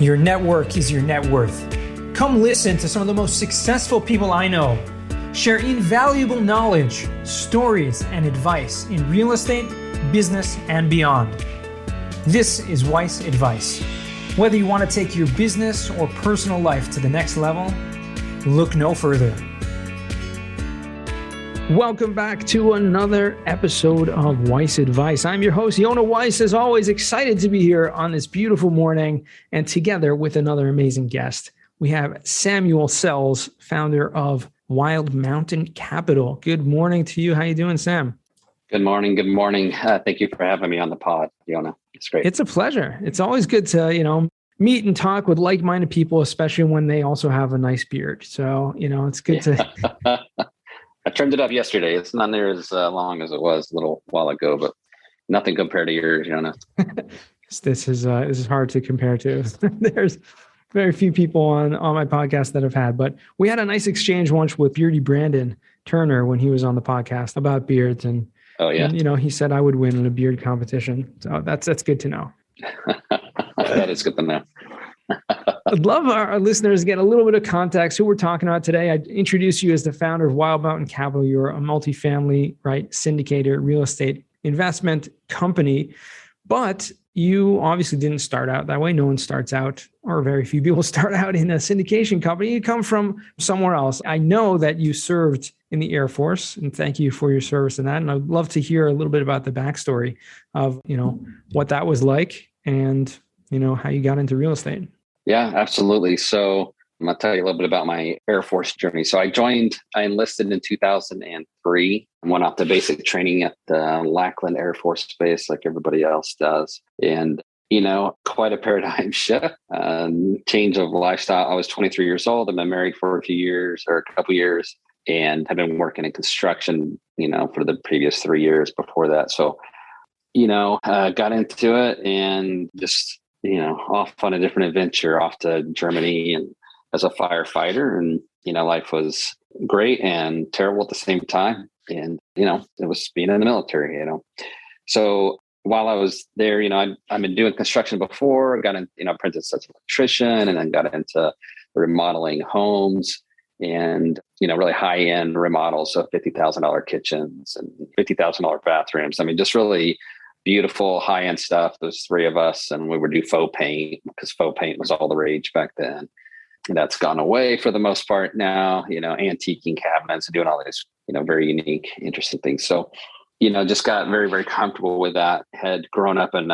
Your network is your net worth. Come listen to some of the most successful people I know share invaluable knowledge, stories, and advice in real estate, business, and beyond. This is Weiss Advice. Whether you want to take your business or personal life to the next level, look no further. Welcome back to another episode of Weiss Advice. I'm your host, Yonah Weiss, as always, excited to be here on this beautiful morning and together with another amazing guest. We have Samuel Sells, founder of Wild Mountain Capital. Good morning to you. How you doing, Sam? Good morning. Good morning. Thank you for having me on the pod, Yonah. It's great. It's a pleasure. It's always good to, meet and talk with like-minded people, especially when they also have a nice beard. So, it's good to... I trimmed it up yesterday. It's not near as long as it was a little while ago, but nothing compared to yours, Yonah. This is hard to compare to. There's very few people on my podcast that have had, but we had a nice exchange once with Beardy Brandon Turner when he was on the podcast about beards, and he said I would win in a beard competition. So that's good to know. That is good to know. I'd love our listeners to get a little bit of context who we're talking about today. I'd introduce you as the founder of Wild Mountain Capital. You're a multifamily, syndicator real estate investment company, but you obviously didn't start out that way. No one starts out, or very few people start out in a syndication company. You come from somewhere else. I know that you served in the Air Force, and thank you for your service in that. And I'd love to hear a little bit about the backstory of, what that was like and, how you got into real estate. Yeah, absolutely. So I'm going to tell you a little bit about my Air Force journey. So I enlisted in 2003 and went off to basic training at the Lackland Air Force Base like everybody else does. And, quite a paradigm shift, change of lifestyle. I was 23 years old. I've been married for a couple years, and have been working in construction, for the previous 3 years before that. So, got into it and just, off on a different adventure, off to Germany and as a firefighter. And, life was great and terrible at the same time. And, it was being in the military, So while I was there, I've been doing construction before. I got in, apprenticed as an electrician, and then got into remodeling homes and, really high-end remodels of $50,000 kitchens and $50,000 bathrooms. I mean, just really beautiful high-end stuff. There's three of us, and we would do faux paint because faux paint was all the rage back then. And that's gone away for the most part now, antiquing cabinets and doing all these, very unique, interesting things. So, just got very, very comfortable with that. Had grown up in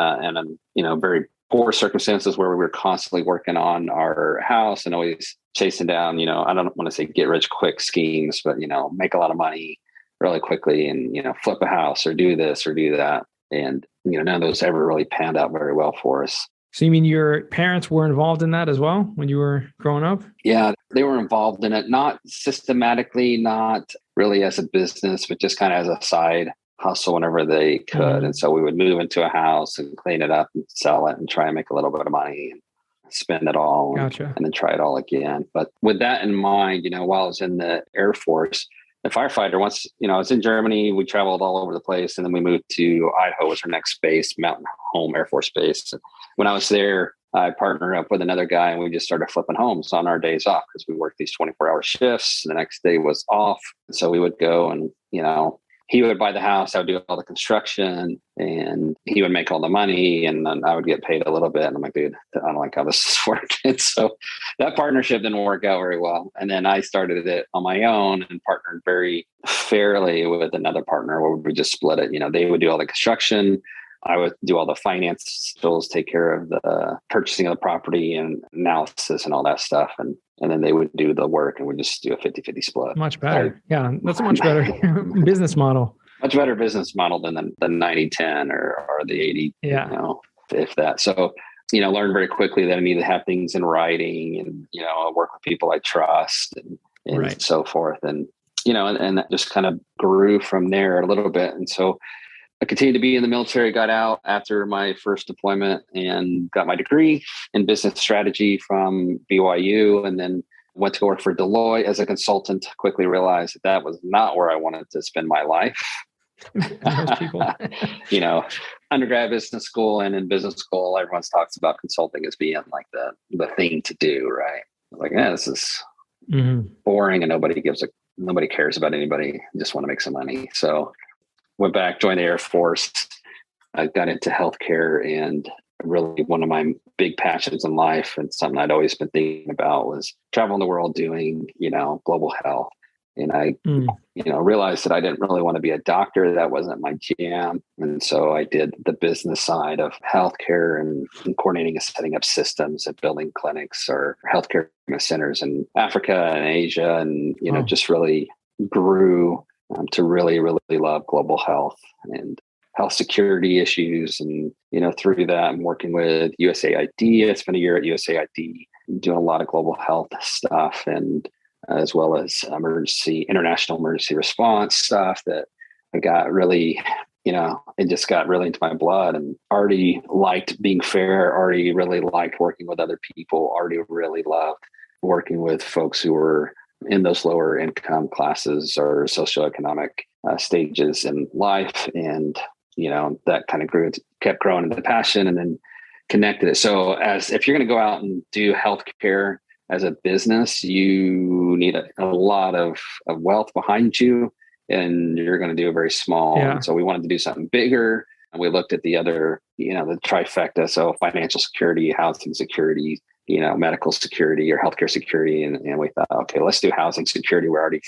very poor circumstances where we were constantly working on our house and always chasing down, I don't want to say get rich quick schemes, but, make a lot of money really quickly and, flip a house or do this or do that. And, none of those ever really panned out very well for us. So you mean your parents were involved in that as well when you were growing up? Yeah, they were involved in it, not systematically, not really as a business, but just kind of as a side hustle whenever they could. Mm-hmm. And so we would move into a house and clean it up and sell it and try and make a little bit of money and spend it all Gotcha. and then try it all again. But with that in mind, while I was in the Air Force, the firefighter, once, I was in Germany, we traveled all over the place. And then we moved to Idaho was our next base, Mountain Home Air Force Base. And when I was there, I partnered up with another guy and we just started flipping homes on our days off because we worked these 24-hour shifts. And the next day was off. And so we would go and, he would buy the house, I would do all the construction, and he would make all the money, and then I would get paid a little bit. And I'm like, dude, I don't like how this is working. So that partnership didn't work out very well. And then I started it on my own and partnered very fairly with another partner where we just split it. They would do all the construction. I would do all the finance bills, take care of the purchasing of the property and analysis and all that stuff. And then they would do the work and we'd just do a 50-50 split. Much better. Yeah, that's a much better business model. Much better business model than the 90-10 or the 80, if that. So, learned very quickly that I need to have things in writing and, work with people I trust and right. so forth. And, and that just kind of grew from there a little bit. And so I continued to be in the military, got out after my first deployment and got my degree in business strategy from BYU, and then went to work for Deloitte as a consultant. Quickly realized that was not where I wanted to spend my life. Most people. undergrad business school and in business school, everyone talks about consulting as being like the thing to do, right? Like, yeah, this is boring and nobody cares about anybody. Just want to make some money. So went back, joined the Air Force. I got into healthcare, and really one of my big passions in life and something I'd always been thinking about was traveling the world doing, global health. And I, realized that I didn't really want to be a doctor. That wasn't my jam. And so I did the business side of healthcare and coordinating and setting up systems and building clinics or healthcare centers in Africa and Asia. And, just really grew to really, really love global health and health security issues. And, through that, I'm working with USAID. I spent a year at USAID doing a lot of global health stuff, and as well as international emergency response stuff that I got really, it just got really into my blood, and already liked being fair, already really liked working with other people, already really loved working with folks who were in those lower income classes or socioeconomic stages in life. And, that kind of kept growing into passion, and then connected it. So if you're going to go out and do healthcare as a business, you need a lot of wealth behind you, and you're going to do it very small. Yeah. And so we wanted to do something bigger. And we looked at the other, the trifecta. So financial security, housing security, medical security or healthcare security. And we thought, okay, let's do housing security. We're already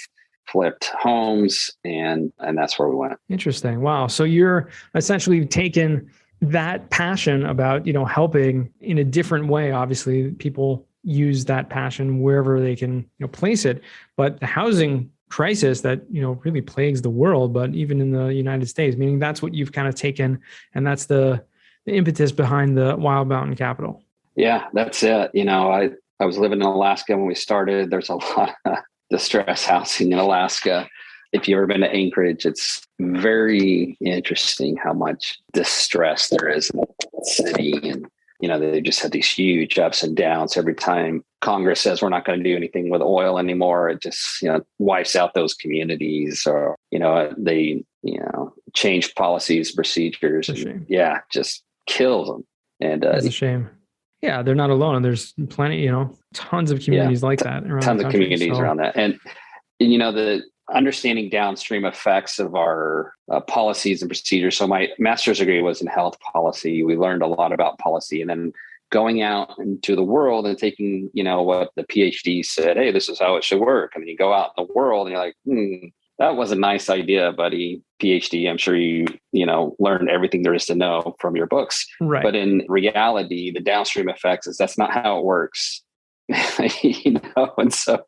flipped homes, and that's where we went. Interesting. Wow. So you're essentially taken that passion about, helping in a different way. Obviously, people use that passion wherever they can, place it. But the housing crisis that, really plagues the world, but even in the United States, meaning that's what you've kind of taken, and that's the impetus behind the Wild Mountain Capital. Yeah, that's it. I was living in Alaska when we started. There's a lot of distress housing in Alaska. If you've ever been to Anchorage, it's very interesting how much distress there is in the city. And, they just had these huge ups and downs. Every time Congress says we're not going to do anything with oil anymore, it just, wipes out those communities, or, they, change policies, procedures. Yeah, just kills them. And that's a shame. Yeah, they're not alone. And there's plenty, tons of communities like that around tons the of country, communities around that. And, the understanding downstream effects of our policies and procedures. So my master's degree was in health policy. We learned a lot about policy, and then going out into the world and taking, what the PhD said, hey, this is how it should work. And then you go out in the world and you're like, that was a nice idea, buddy. PhD, I'm sure you learned everything there is to know from your books. Right. But in reality, the downstream effects that's not how it works. And so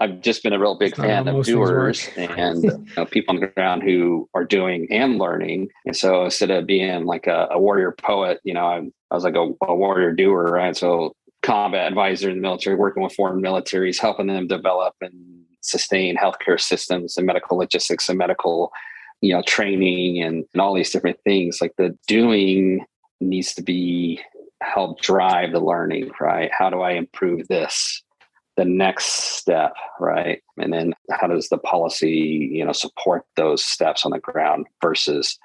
I've just been a real big fan of doers and people on the ground who are doing and learning. And so instead of being like a warrior poet, I was like a warrior doer, right? So combat advisor in the military, working with foreign militaries, helping them develop and sustain healthcare systems and medical logistics and medical, training and all these different things. Like the doing needs to be help drive the learning, right? How do I improve this? The next step, right? And then how does the policy, support those steps on the ground versus,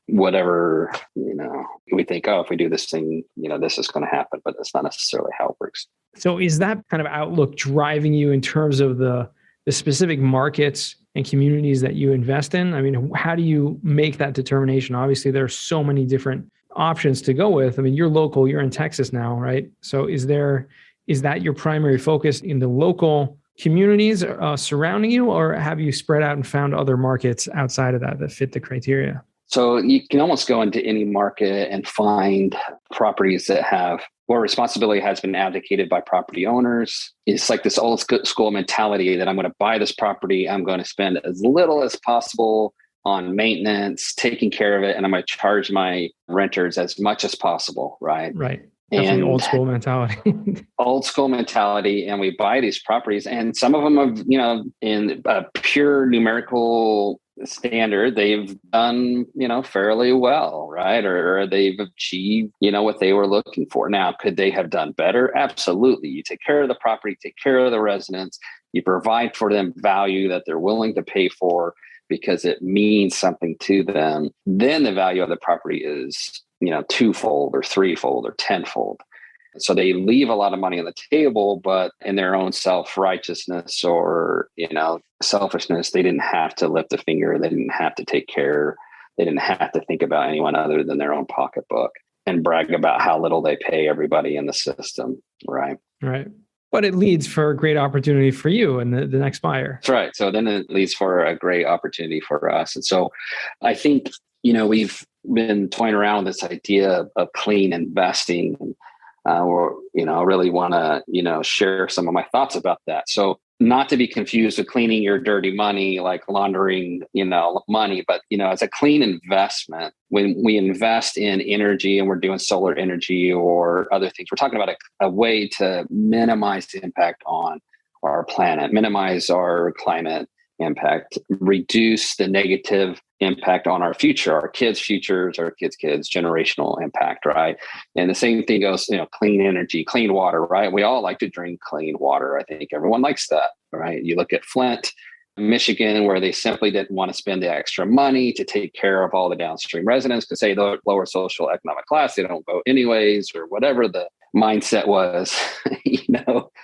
whatever, we think, if we do this thing, this is going to happen, but that's not necessarily how it works. So is that kind of outlook driving you in terms of the specific markets and communities that you invest in? I mean, how do you make that determination? Obviously, there are so many different options to go with. I mean, you're local, you're in Texas now, right? So is that your primary focus in the local communities surrounding you, or have you spread out and found other markets outside of that fit the criteria? So you can almost go into any market and find properties that have where responsibility has been abdicated by property owners. It's like this old school mentality that I'm going to buy this property. I'm going to spend as little as possible on maintenance, taking care of it, and I'm going to charge my renters as much as possible, right? Right. Definitely old school mentality. Old school mentality. And we buy these properties, and some of them have, in a pure numerical standard, they've done, fairly well, right? Or they've achieved, what they were looking for. Now, could they have done better? Absolutely. You take care of the property, take care of the residents, you provide for them value that they're willing to pay for. because it means something to them, then the value of the property is, twofold or threefold or tenfold. So they leave a lot of money on the table, but in their own self-righteousness or, selfishness, they didn't have to lift a finger. They didn't have to take care. They didn't have to think about anyone other than their own pocketbook and brag about how little they pay everybody in the system. Right. Right. But it leads for a great opportunity for you and the next buyer. That's right. So then it leads for a great opportunity for us. And so I think, we've been toying around with this idea of clean investing. And or, I really want to, share some of my thoughts about that. So not to be confused with cleaning your dirty money, like laundering, money, but, as a clean investment, when we invest in energy and we're doing solar energy or other things, we're talking about a way to minimize the impact on our planet, minimize our climate impact, reduce the negative impact on our future, our kids' futures, our kids' generational impact, right? And the same thing goes, clean energy, clean water, right? We all like to drink clean water. I think everyone likes that, right? You look at Flint, Michigan, where they simply didn't want to spend the extra money to take care of all the downstream residents because, say, the lower social economic class, they don't vote anyways, or whatever the mindset was,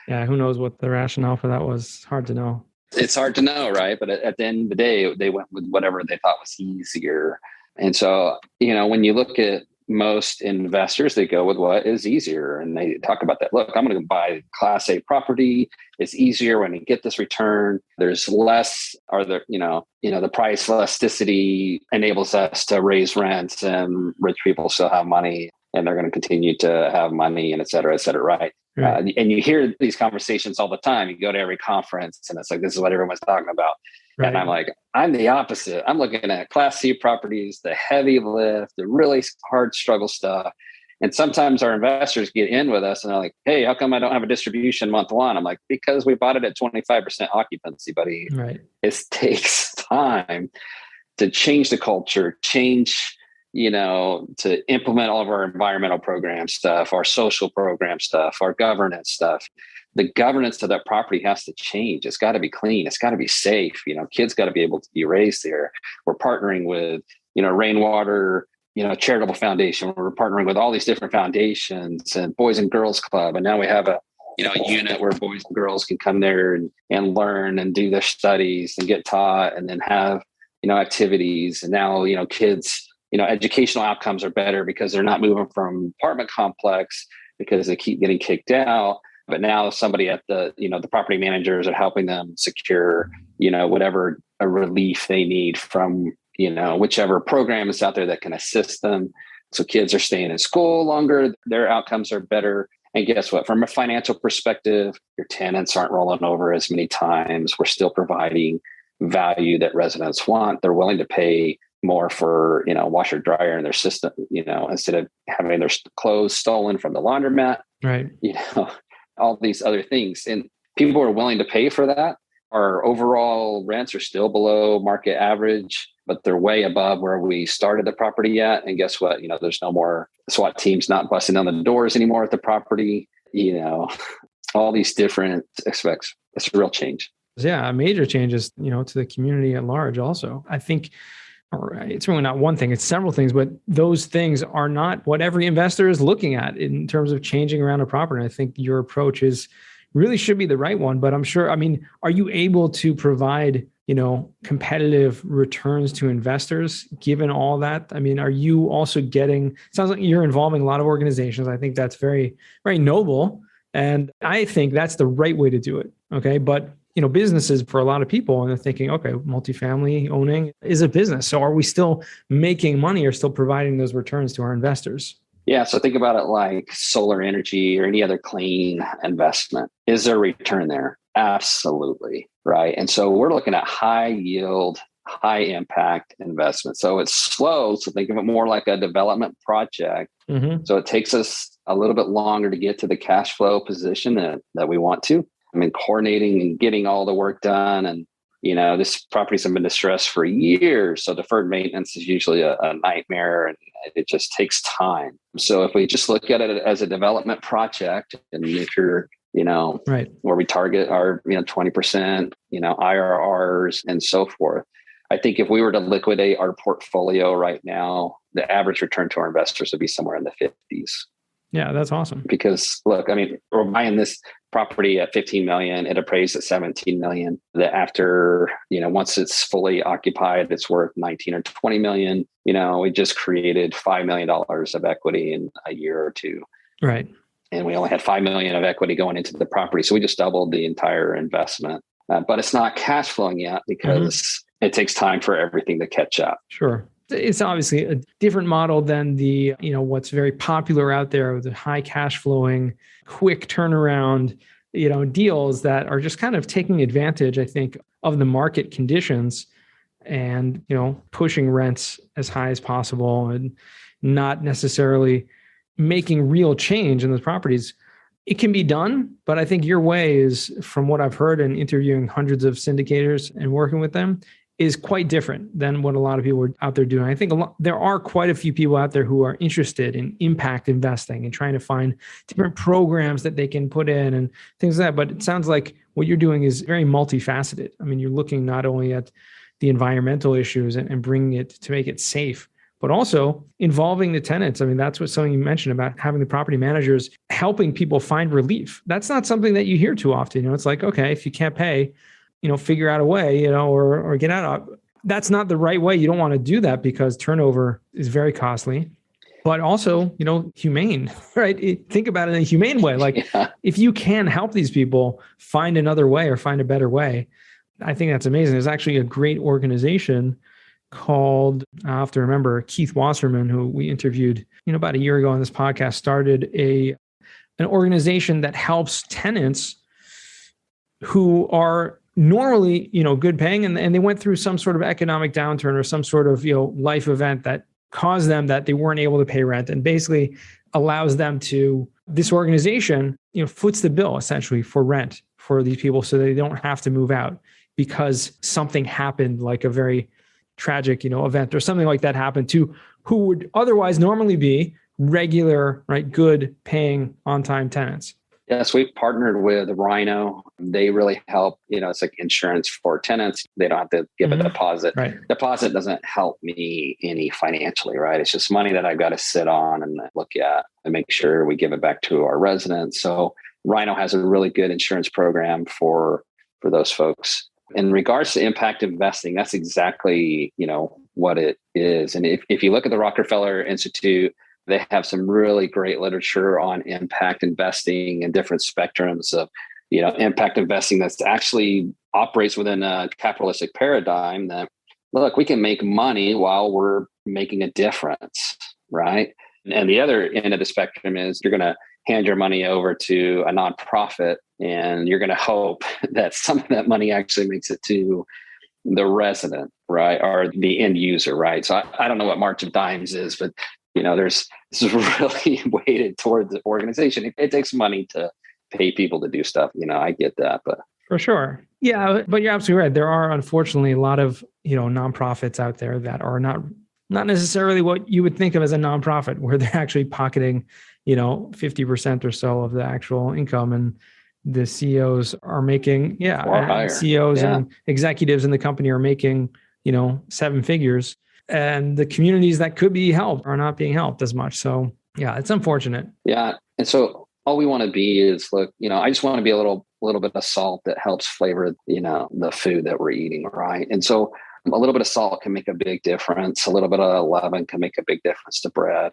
Yeah, who knows what the rationale for that was? Hard to know. It's hard to know, right? But at the end of the day, they went with whatever they thought was easier. And so, when you look at most investors, they go with what is easier. And they talk about that. Look, I'm going to buy Class A property. It's easier when you get this return. There's less, the price elasticity enables us to raise rents, and rich people still have money and they're going to continue to have money, and et cetera, right? Right. And you hear these conversations all the time. You go to every conference and it's like, this is what everyone's talking about. Right. And I'm like, I'm the opposite. I'm looking at Class C properties, the heavy lift, the really hard struggle stuff. And sometimes our investors get in with us and they're like, hey, how come I don't have a distribution month one? I'm like, because we bought it at 25% occupancy, buddy. Right. It takes time to change the culture, to implement all of our environmental program stuff, our social program stuff, our governance stuff. The governance of that property has to change. It's got to be clean. It's got to be safe. Kids got to be able to be raised there. We're partnering with, Rainwater, Charitable Foundation. We're partnering with all these different foundations and Boys and Girls Club. And now we have a unit where boys and girls can come there and learn and do their studies and get taught and then have, activities. And now, kids, educational outcomes are better because they're not moving from apartment complex because they keep getting kicked out. But now somebody at the property managers are helping them secure, whatever a relief they need from, whichever program is out there that can assist them. So kids are staying in school longer, their outcomes are better. And guess what? From a financial perspective, your tenants aren't rolling over as many times. We're still providing value that residents want. They're willing to pay more for, washer dryer in their system, instead of having their clothes stolen from the laundromat, right? All these other things. And people are willing to pay for that. Our overall rents are still below market average, but they're way above where we started the property at. And guess what? There's no more SWAT teams not busting down the doors anymore at the property, all these different aspects. It's a real change. Yeah, major changes, to the community at large also. I think it's really not one thing, it's several things, but those things are not what every investor is looking at in terms of changing around a property. I think your approach really should be the right one, but I'm sure, are you able to provide, competitive returns to investors given all that? Are you also sounds like you're involving a lot of organizations. I think that's very, very noble. And I think that's the right way to do it. Okay. But businesses for a lot of people, and they're thinking, okay, multifamily owning is a business. So are we still making money or still providing those returns to our investors? Yeah. So think about it like solar energy or any other clean investment. Is there a return there? Absolutely. Right. And so we're looking at high yield, high impact investment. So it's slow. So think of it more like a development project. Mm-hmm. So it takes us a little bit longer to get to the cash flow position that we want to. Coordinating and getting all the work done. And, this property's been distressed for years. So deferred maintenance is usually a nightmare and it just takes time. So if we just look at it as a development project, and if you're, right, where we target our, 20%, IRRs and so forth, I think if we were to liquidate our portfolio right now, the average return to our investors would be somewhere in the 50s. Yeah, that's awesome. Because look, I mean, we're buying this property at 15 million, it appraised at 17 million. That after, once it's fully occupied, it's worth 19 or 20 million. We just created $5 million of equity in a year or two. Right. And we only had 5 million of equity going into the property. So we just doubled the entire investment. But it's not cash flowing yet because it takes time for everything to catch up. Sure. It's obviously a different model than the, what's very popular out there with the high cash flowing, quick turnaround, deals that are just kind of taking advantage, I think, of the market conditions and, pushing rents as high as possible and not necessarily making real change in those properties. It can be done, but I think your way is, from what I've heard and interviewing hundreds of syndicators and working with them, is quite different than what a lot of people are out there doing. I think there are quite a few people out there who are interested in impact investing and trying to find different programs that they can put in and things like that. But it sounds like what you're doing is very multifaceted. I mean, you're looking not only at the environmental issues and bringing it to make it safe, but also involving the tenants. I mean, that's what something you mentioned about having the property managers helping people find relief. That's not something that you hear too often. It's like, okay, if you can't pay, figure out a way, or get out of it. That's not the right way. You don't want to do that because turnover is very costly, but also, humane, right? Think about it in a humane way. Like if you can help these people find another way or find a better way, I think that's amazing. There's actually a great organization called, I have to remember, Keith Wasserman, who we interviewed, about a year ago on this podcast, started an organization that helps tenants who are normally, good paying, and they went through some sort of economic downturn or some sort of, life event that caused them that they weren't able to pay rent, and basically allows them to, this organization, foots the bill essentially for rent for these people so they don't have to move out because something happened, like a very tragic, event or something like that happened to who would otherwise normally be regular, right, good paying on-time tenants. Yes, we've partnered with Rhino. They really help. It's like insurance for tenants. They don't have to give a deposit. Right. Deposit doesn't help me any financially, right? It's just money that I've got to sit on and look at and make sure we give it back to our residents. So Rhino has a really good insurance program for those folks. In regards to impact investing, that's exactly, what it is. And if you look at the Rockefeller Institute, they have some really great literature on impact investing and different spectrums of, impact investing that's actually operates within a capitalistic paradigm that, look, we can make money while we're making a difference, right? And the other end of the spectrum is you're going to hand your money over to a nonprofit and you're going to hope that some of that money actually makes it to the resident, right? Or the end user, right? So I don't know what March of Dimes is, but this is really weighted towards the organization. It takes money to pay people to do stuff. I get that, but for sure. Yeah, but you're absolutely right. There are unfortunately a lot of, nonprofits out there that are not necessarily what you would think of as a nonprofit, where they're actually pocketing, 50% or so of the actual income, and the CEOs are making, CEOs and executives in the company are making, 7 figures. And the communities that could be helped are not being helped as much. So yeah, it's unfortunate. Yeah. And so all we want to be is, look, I just want to be a little bit of salt that helps flavor, the food that we're eating. Right. And so a little bit of salt can make a big difference. A little bit of leaven can make a big difference to bread.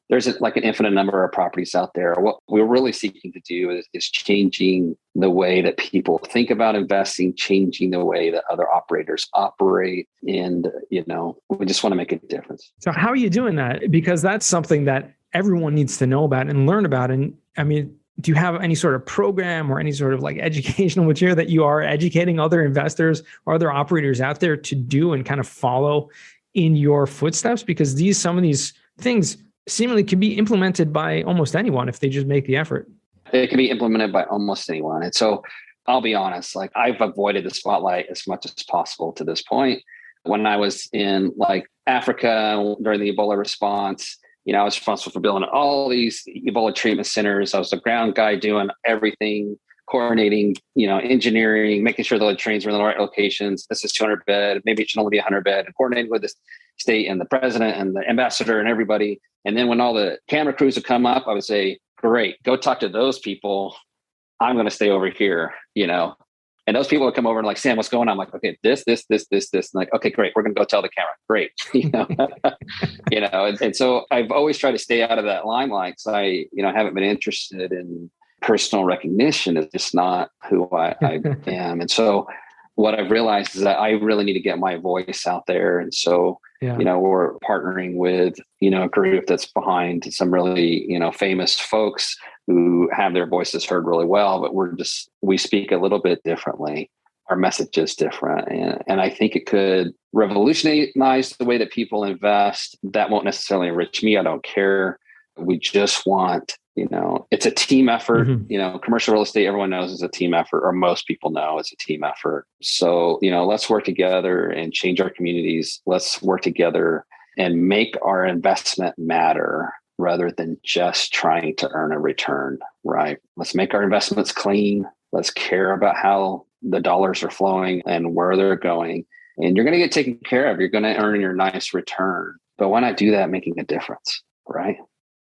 There's like an infinite number of properties out there. What we're really seeking to do is changing the way that people think about investing, changing the way that other operators operate. And, we just want to make a difference. So how are you doing that? Because that's something that everyone needs to know about and learn about. And I mean, do you have any sort of program or any sort of like educational material that you are educating other investors or other operators out there to do and kind of follow in your footsteps? Because some of these things seemingly can be implemented by almost anyone if they just make the effort. It can be implemented by almost anyone. And so I'll be honest, like I've avoided the spotlight as much as possible to this point. When I was in like Africa during the Ebola response, I was responsible for building all these Ebola treatment centers. I was the ground guy doing everything, coordinating, engineering, making sure the trains were in the right locations. This is 200 bed, maybe it should only be 100 bed, and coordinating with the state and the president and the ambassador and everybody. And then when all the camera crews would come up, I would say, great, go talk to those people. I'm going to stay over here, And those people would come over and like, Sam, what's going on? I'm like, okay, this. And like, okay, great. We're going to go tell the camera. Great. And so I've always tried to stay out of that limelight. So I haven't been interested in personal recognition. Is just not who I am. And so what I've realized is that I really need to get my voice out there. And so, we're partnering with, a group that's behind some really, famous folks who have their voices heard really well, but we speak a little bit differently. Our message is different. And I think it could revolutionize the way that people invest. That won't necessarily enrich me. I don't care. We just want, it's a team effort. Mm-hmm. Commercial real estate, everyone knows is a team effort, or most people know it's a team effort. So, let's work together and change our communities. Let's work together and make our investment matter rather than just trying to earn a return, right? Let's make our investments clean. Let's care about how the dollars are flowing and where they're going. And you're going to get taken care of. You're going to earn your nice return. But why not do that making a difference, right?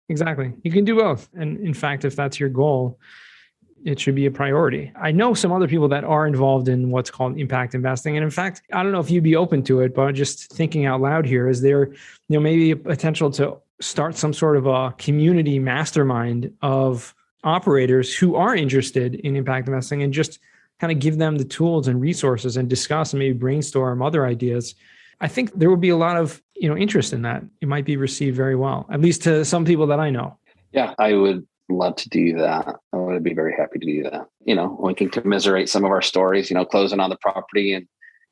Exactly. You can do both. And in fact, if that's your goal, it should be a priority. I know some other people that are involved in what's called impact investing. And in fact, I don't know if you'd be open to it, but just thinking out loud here, is there, maybe a potential to start some sort of a community mastermind of operators who are interested in impact investing and just kind of give them the tools and resources and discuss and maybe brainstorm other ideas. I think there would be a lot of, interest in that. It might be received very well, at least to some people that I know. Yeah, I would love to do that. I would be very happy to do that. We can commiserate some of our stories, closing on the property and,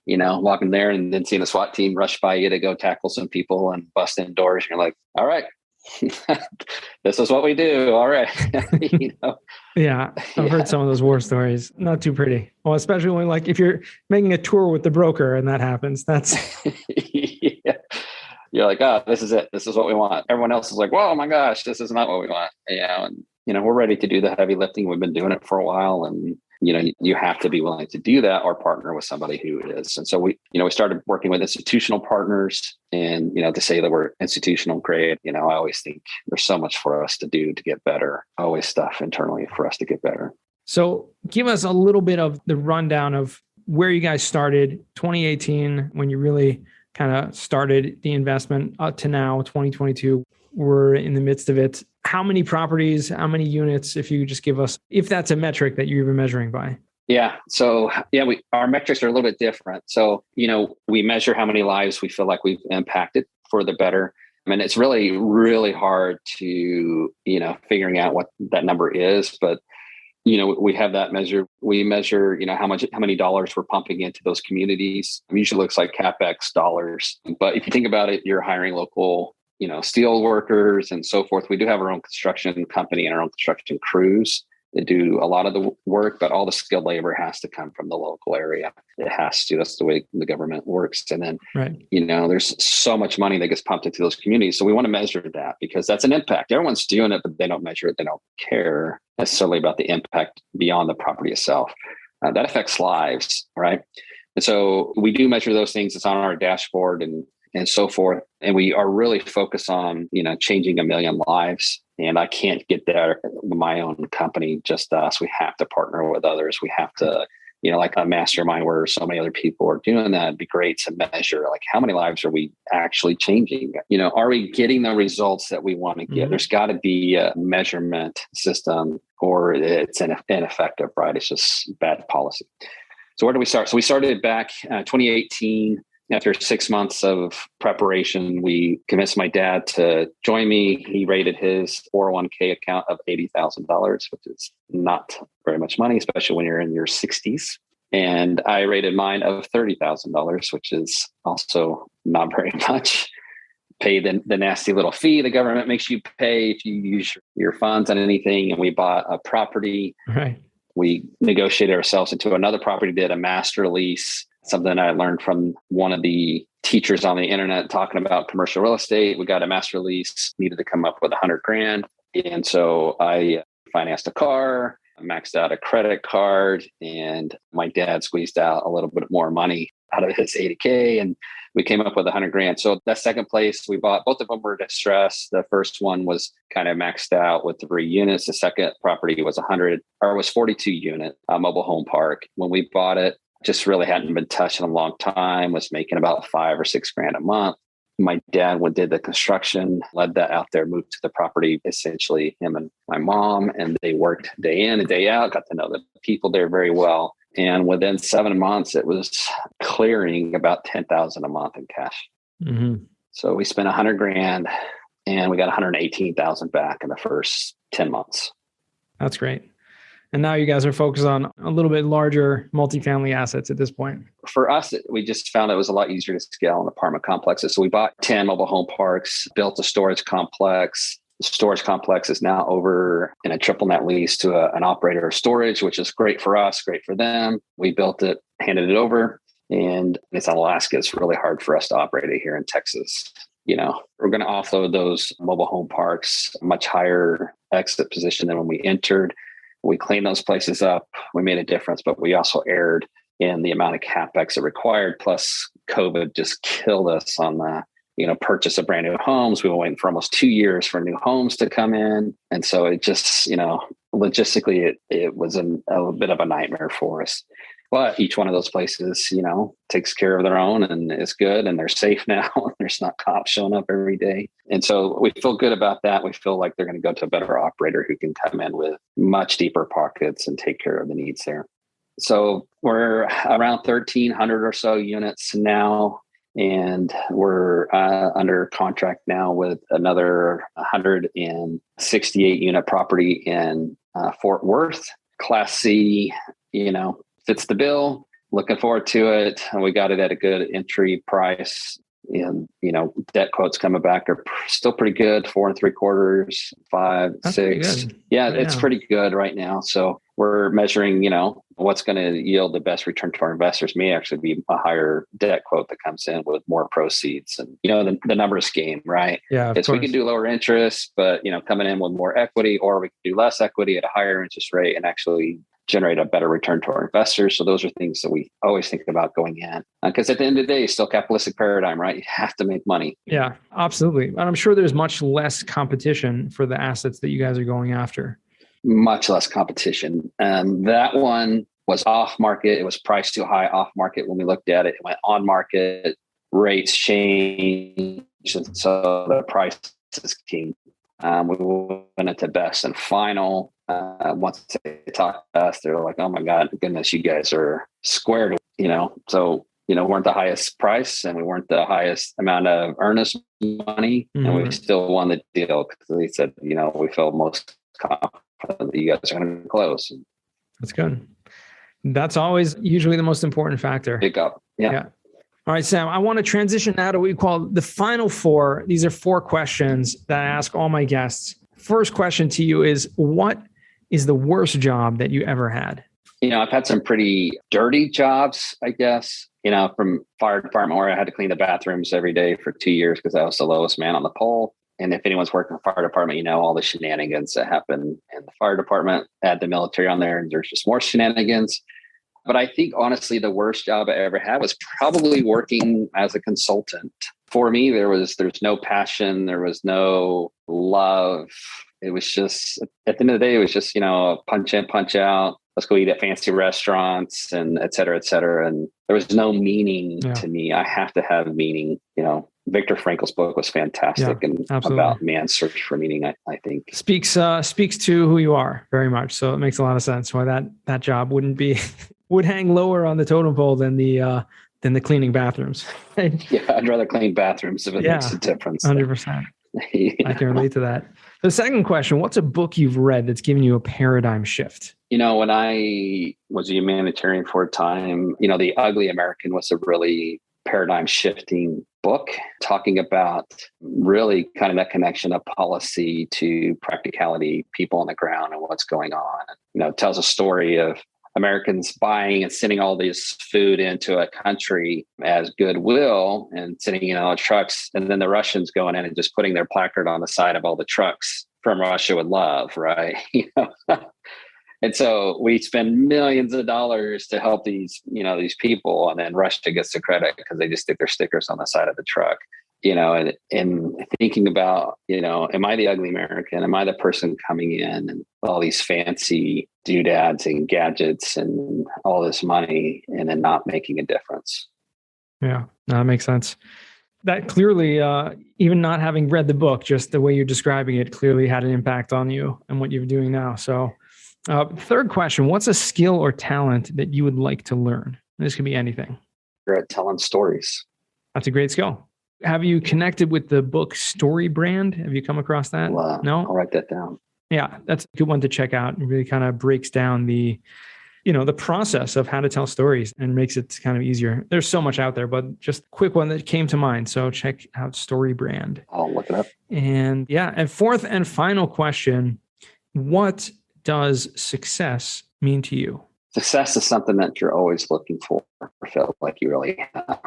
walking there and then seeing a SWAT team rush by you to go tackle some people and bust in doors. You're like, all right, this is what we do. All right. Yeah. I've heard some of those war stories. Not too pretty. Well, especially when if you're making a tour with the broker and that happens, that's. Yeah. You're like, oh, this is it. This is what we want. Everyone else is like, whoa, my gosh, this is not what we want. And, we're ready to do the heavy lifting. We've been doing it for a while. And, you have to be willing to do that or partner with somebody who is. And so we started working with institutional partners and, to say that we're institutional grade, I always think there's so much for us to do to get better. Always stuff internally for us to get better. So give us a little bit of the rundown of where you guys started 2018 when you really kind of started the investment up to now, 2022. We're in the midst of it. How many properties, how many units, if you could just give us, if that's a metric that you're even measuring by? Yeah. So our metrics are a little bit different. So, we measure how many lives we feel like we've impacted for the better. I mean, it's really, really hard to, figuring out what that number is, but we have that measure. We measure, how many dollars we're pumping into those communities. It usually looks like CapEx dollars. But if you think about it, you're hiring local, steel workers and so forth. We do have our own construction company and our own construction crews that do a lot of the work, but all the skilled labor has to come from the local area. It has to. That's the way the government works. And then, there's so much money that gets pumped into those communities. So we want to measure that because that's an impact. Everyone's doing it, but they don't measure it. They don't care necessarily about the impact beyond the property itself. That affects lives, right? And so we do measure those things. It's on our dashboard and so forth. And we are really focused on, changing 1 million lives. And I can't get there with my own company, just us. We have to partner with others. We have to, like a mastermind where so many other people are doing that. It'd be great to measure, like, how many lives are we actually changing? Are we getting the results that we want to get? Mm-hmm. There's got to be a measurement system or it's ineffective, right? It's just bad policy. So where do we start? So we started back 2018. After 6 months of preparation, we convinced my dad to join me. He rated his 401k account of $80,000, which is not very much money, especially when you're in your 60s. And I rated mine of $30,000, which is also not very much. Pay the nasty little fee the government makes you pay if you use your funds on anything. And we bought a property. Right. We negotiated ourselves into another property, did a master lease. Something I learned from one of the teachers on the internet talking about commercial real estate. We got a master lease, needed to come up with $100,000. And so I financed a car, maxed out a credit card, and my dad squeezed out a little bit more money out of his 80K, and we came up with 100 grand. So that second place we bought, both of them were distressed. The first one was kind of maxed out with 3 units. The second property was 42 unit mobile home park. When we bought it, just really hadn't been touched in a long time, was making about 5 or 6 grand a month. My dad did the construction, led that out there, moved to the property, essentially him and my mom, and they worked day in and day out, got to know the people there very well. And within 7 months, it was clearing about $10,000 a month in cash. Mm-hmm. So we spent 100 grand and we got 118,000 back in the first 10 months. That's great. And now you guys are focused on a little bit larger multifamily assets at this point. For us, we just found it was a lot easier to scale in apartment complexes. So we bought 10 mobile home parks, built a storage complex. The storage complex is now over in a triple net lease to an operator of storage, which is great for us, great for them. We built it, handed it over, and it's in Alaska. It's really hard for us to operate it here in Texas. We're going to offload those mobile home parks, a much higher exit position than when we entered. We cleaned those places up. We made a difference, but we also erred in the amount of CapEx it required. Plus, COVID just killed us on the purchase of brand new homes. We were waiting for almost 2 years for new homes to come in. And so it just, logistically, it was a bit of a nightmare for us. But each one of those places, takes care of their own and is good, and they're safe now. There's not cops showing up every day. And so we feel good about that. We feel like they're going to go to a better operator who can come in with much deeper pockets and take care of the needs there. So we're around 1,300 or so units now. And we're under contract now with another 168 unit property in Fort Worth. Class C, fits the bill. Looking forward to it. And we got it at a good entry price. And, debt quotes coming back are still pretty good. 4 3/4, 5, That's 6. Yeah, it's pretty good right now. So we're measuring, what's going to yield the best return to our investors. May actually be a higher debt quote that comes in with more proceeds. And, the numbers game, right? Yeah. We can do lower interest, but, coming in with more equity, or we can do less equity at a higher interest rate and actually generate a better return to our investors. So those are things that we always think about going in, because at the end of the day, it's still capitalistic paradigm, right? You have to make money. Yeah, absolutely. And I'm sure there's much less competition for the assets that you guys are going after. Much less competition. That one was off market. It was priced too high off market. When we looked at it, it went on market, rates changed. And so the prices came. We went into best and final. Once they talked to us, they're like, oh my goodness, you guys are squared, so, weren't the highest price and we weren't the highest amount of earnest money. Mm-hmm. And we still won the deal because they said, we feel most confident that you guys are going to close. That's good. That's always usually the most important factor. Pick up. Yeah. All right, Sam, I want to transition now to what we call the final 4. These are 4 questions that I ask all my guests. First question to you is, what is the worst job that you ever had? I've had some pretty dirty jobs, I guess, from fire department where I had to clean the bathrooms every day for 2 years because I was the lowest man on the pole. And if anyone's working in the fire department, all the shenanigans that happen in the fire department. Add the military on there and there's just more shenanigans. But I think, honestly, the worst job I ever had was probably working as a consultant. For me, there's no passion. There was no love. It was just, at the end of the day, it was just, punch in, punch out. Let's go eat at fancy restaurants and et cetera, et cetera. And there was no meaning to me. I have to have meaning. Viktor Frankl's book was fantastic and about man's search for meaning, I think. Speaks to who you are very much. So it makes a lot of sense why that job would hang lower on the totem pole than the cleaning bathrooms. Yeah, I'd rather clean bathrooms if it makes a difference. 100%. I can relate to that. The second question, what's a book you've read that's given you a paradigm shift? When I was a humanitarian for a time, The Ugly American was a really paradigm shifting book talking about really kind of that connection of policy to practicality, people on the ground and what's going on. It tells a story of Americans buying and sending all this food into a country as goodwill and sending in all the trucks. And then the Russians going in and just putting their placard on the side of all the trucks from Russia with love, right? And so we spend millions of dollars to help these people, and then Russia gets the credit because they just stick their stickers on the side of the truck. And thinking about, am I the ugly American? Am I the person coming in and all these fancy doodads and gadgets and all this money and then not making a difference? Yeah, no, that makes sense. That clearly, even not having read the book, just the way you're describing it clearly had an impact on you and what you're doing now. So third question, what's a skill or talent that you would like to learn? This could be anything. You're at telling stories. That's a great skill. Have you connected with the book Story Brand? Have you come across that? No? I'll write that down. Yeah, that's a good one to check out. It really kind of breaks down the process of how to tell stories and makes it kind of easier. There's so much out there, but just a quick one that came to mind. So check out Story Brand. I'll look it up. And fourth and final question, what does success mean to you? Success is something that you're always looking for or feel like you really have.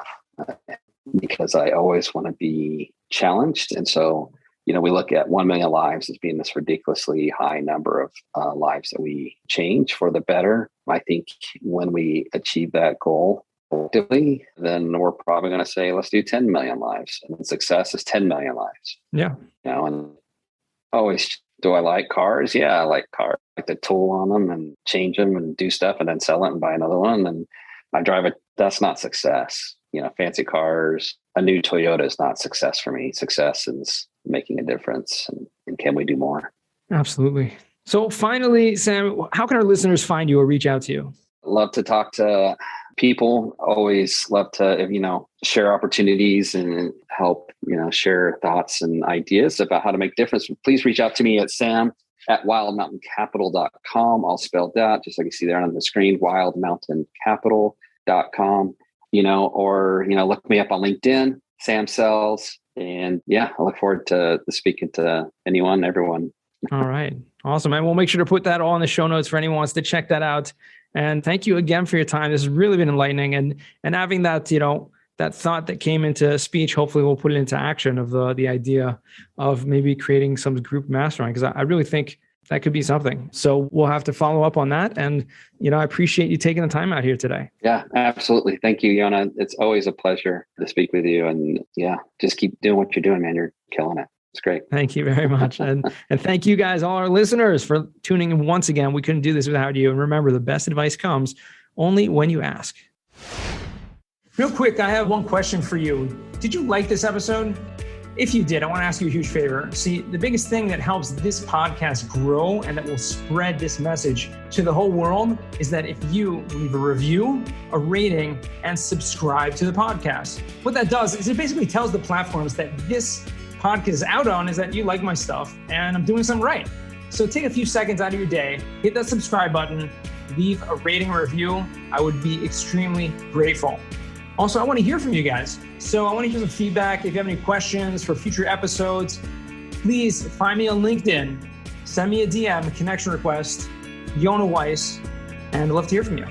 Because I always want to be challenged. And so, we look at 1 million lives as being this ridiculously high number of lives that we change for the better. I think when we achieve that goal collectively, then we're probably going to say, let's do 10 million lives. And success is 10 million lives. Yeah. And always, do I like cars? Yeah, I like cars. I like to tool on them and change them and do stuff and then sell it and buy another one. And I drive it. That's not success. Fancy cars, a new Toyota is not success for me. Success is making a difference. And can we do more? Absolutely. So finally, Sam, how can our listeners find you or reach out to you? Love to talk to people. Always love to, share opportunities and help, share thoughts and ideas about how to make difference. Please reach out to me at sam@wildmountaincapital.com. All spelled out, just like you see there on the screen, wildmountaincapital.com. Or look me up on LinkedIn, Sam Sells. And I look forward to speaking to anyone, everyone. All right. Awesome. And we'll make sure to put that all in the show notes for anyone who wants to check that out. And thank you again for your time. This has really been enlightening. And having that, that thought that came into speech, hopefully we'll put it into action of the idea of maybe creating some group mastermind, because I really think that could be something. So we'll have to follow up on that. And, I appreciate you taking the time out here today. Yeah, absolutely. Thank you, Yona. It's always a pleasure to speak with you. And just keep doing what you're doing, man. You're killing it. It's great. Thank you very much. And thank you guys, all our listeners, for tuning in once again. We couldn't do this without you. And remember, the best advice comes only when you ask. Real quick, I have one question for you. Did you like this episode? If you did, I want to ask you a huge favor. See, the biggest thing that helps this podcast grow and that will spread this message to the whole world is that if you leave a review, a rating, and subscribe to the podcast. What that does is it basically tells the platforms that this podcast is out on is that you like my stuff and I'm doing something right. So take a few seconds out of your day, hit that subscribe button, leave a rating or review. I would be extremely grateful. Also, I want to hear from you guys. So I want to hear some feedback. If you have any questions for future episodes, please find me on LinkedIn. Send me a DM, a connection request, Yona Weiss, and I'd love to hear from you.